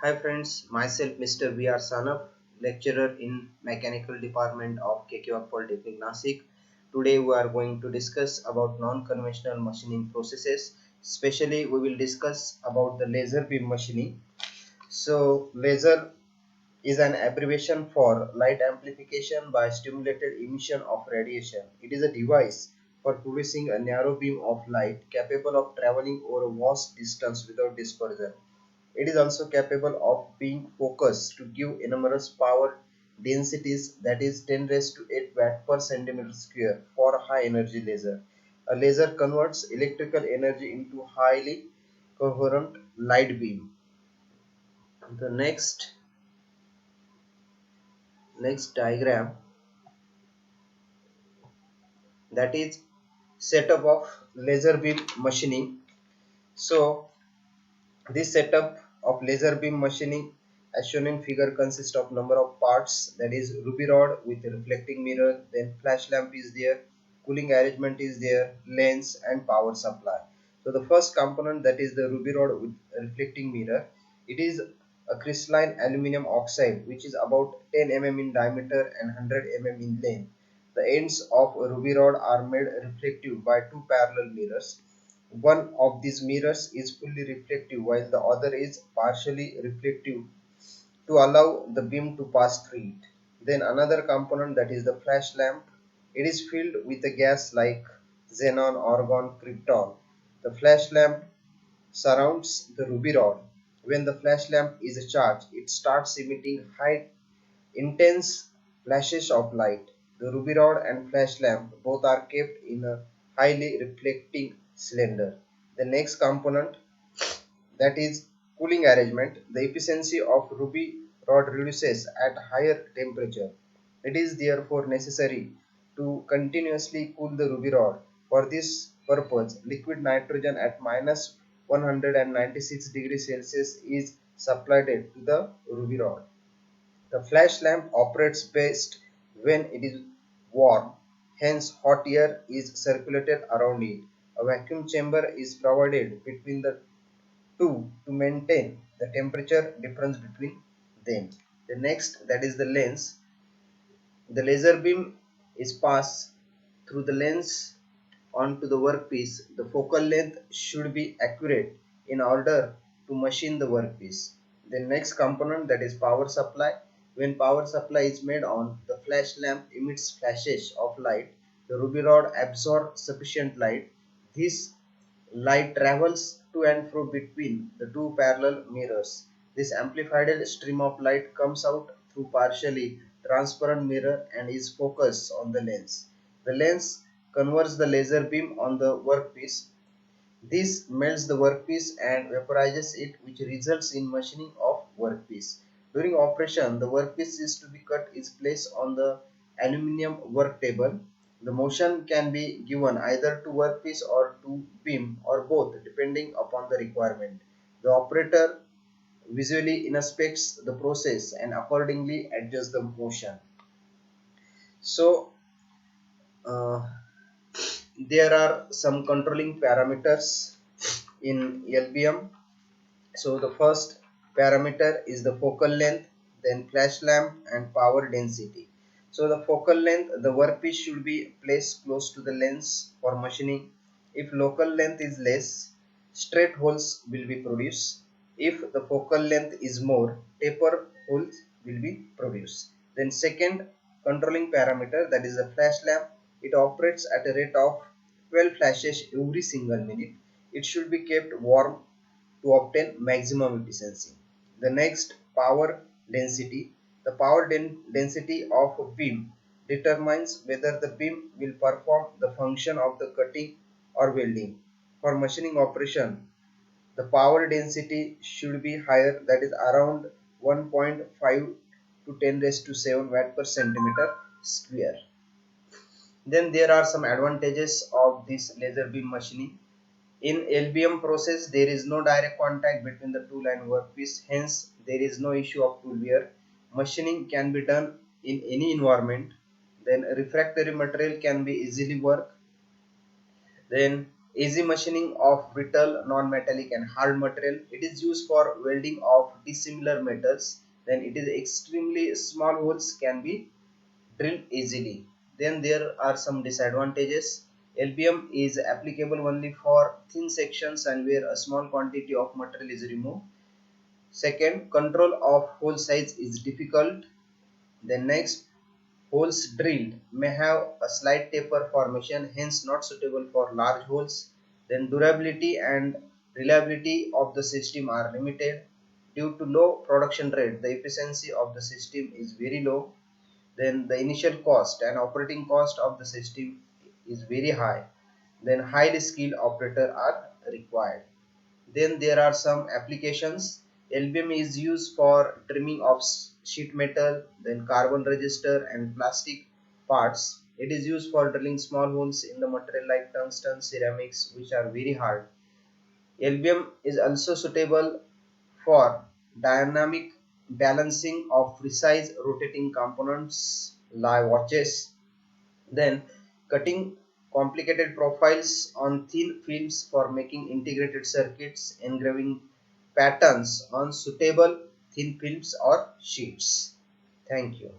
Hi friends, myself Mr. V.R. Sanap, lecturer in Mechanical Department of KQ Polytechnic Nasik. Today we are going to discuss about non-conventional machining processes. Especially we will discuss about the laser beam machining. So laser is an abbreviation for light amplification by stimulated emission of radiation. It is a device for producing a narrow beam of light capable of traveling over a vast distance without dispersion. It is also capable of being focused to give enormous power densities, that is 10 raised to 8 watt per centimeter square for a high energy laser. A laser converts electrical energy into highly coherent light beam. The next diagram, that is setup of laser beam machining. So this setup of laser beam machining as shown in figure consists of number of parts, that is ruby rod with a reflecting mirror, then flash lamp is there, cooling arrangement is there, lens and power supply. So the first component, that is the ruby rod with a reflecting mirror. It is a crystalline aluminum oxide which is about 10 mm in diameter and 100 mm in length. The ends of a ruby rod are made reflective by two parallel mirrors. One of these mirrors is fully reflective while the other is partially reflective to allow the beam to pass through it. Then another component, that is the flash lamp. It is filled with a gas like xenon, argon, krypton. The flash lamp surrounds the ruby rod. When the flash lamp is charged, it starts emitting high intense flashes of light. The ruby rod and flash lamp both are kept in a highly reflecting cylinder. The next component, that is cooling arrangement. The efficiency of ruby rod reduces at higher temperature. It is therefore necessary to continuously cool the ruby rod. For this purpose, liquid nitrogen at minus 196 degrees Celsius is supplied to the ruby rod. The flash lamp operates best when it is warm, hence hot air is circulated around it. A vacuum chamber is provided between the two to maintain the temperature difference between them. The next, that is the lens. The laser beam is passed through the lens onto the workpiece. The focal length should be accurate in order to machine the workpiece. The next component, that is power supply. When power supply is made on, the flash lamp emits flashes of light. The ruby rod absorbs sufficient light. This light travels to and fro between the two parallel mirrors. This amplified stream of light comes out through partially transparent mirror and is focused on the lens. The lens converts the laser beam on the workpiece. This melts the workpiece and vaporizes it, which results in machining of workpiece. During operation, the workpiece is to be cut is placed on the aluminium work table. The motion can be given either to workpiece or to beam or both depending upon the requirement. The operator visually inspects the process and accordingly adjusts the motion. So, uh, there are some controlling parameters in LBM. So the first parameter is the focal length, then flash lamp and power density. So the focal length, the workpiece should be placed close to the lens for machining. If local length is less, straight holes will be produced. If the focal length is more, taper holes will be produced. Then second controlling parameter, that is the flash lamp. It operates at a rate of 12 flashes every single minute. It should be kept warm to obtain maximum efficiency. The next, power density. The power density of a beam determines whether the beam will perform the function of the cutting or welding. For machining operation, the power density should be higher, that is around 1.5 to 10 raised to 7 watt per centimeter square. Then there are some advantages of this laser beam machining. In LBM process, there is no direct contact between the tool and workpiece, hence there is no issue of tool wear. Machining can be done in any environment. Then refractory material can be easily worked. Then Easy machining of brittle, non-metallic and hard material. It is used for welding of dissimilar metals. Then it is extremely small holes can be drilled easily. Then there are some disadvantages. LBM is applicable only for thin sections and where a small quantity of material is removed. Second, control of hole size is difficult. Then next, holes drilled may have a slight taper formation, hence not suitable for large holes. Then durability and reliability of the system are limited. Due to low production rate, the efficiency of the system is very low. Then the initial cost and operating cost of the system is very high. Then highly skilled operator are required. Then there are some applications. LBM is used for trimming of sheet metal, then carbon resistor and plastic parts. It is used for drilling small holes in the material like tungsten, ceramics, which are very hard. LBM is also suitable for dynamic balancing of precise rotating components like watches. Then cutting complicated profiles on thin films for making integrated circuits, engraving patterns on suitable thin films or sheets. Thank you.